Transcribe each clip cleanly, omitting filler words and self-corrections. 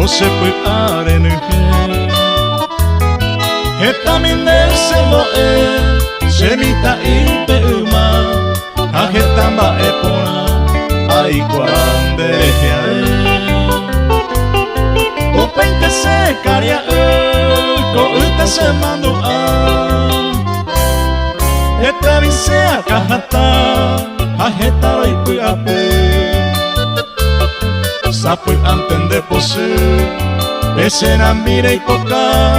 se puede areneje también de se semita y peuma ajetamba epona ay cuarandeje o peinte se caria co se mando esta visea cajata ajeta y cuiape sapo antende pose escena mira y poca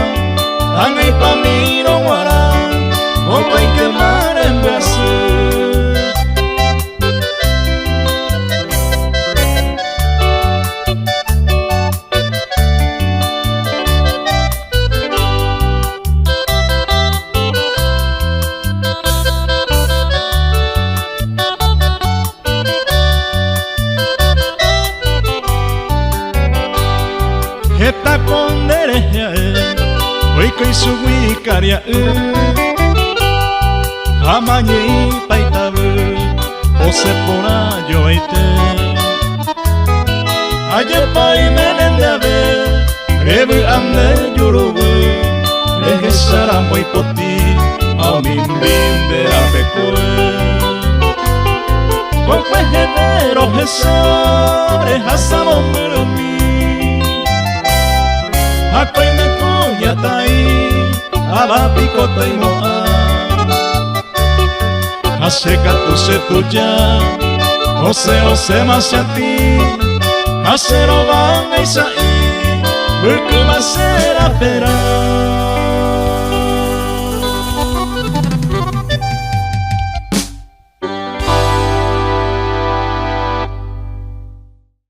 anga y pamiro guará como hay que mar en Brasil esta con derecha hoy que su wicaria amañe paitabe o se pona yo ite ayer pai melende ave rebe ande yurubu eje sarambo y poti a mi bimbe ave con pejedero jesore hasamo merumi akoy me kuya tai aba picota y moa aseca tu se tuya ose más a ti acero van a isai porque va a ser a esperar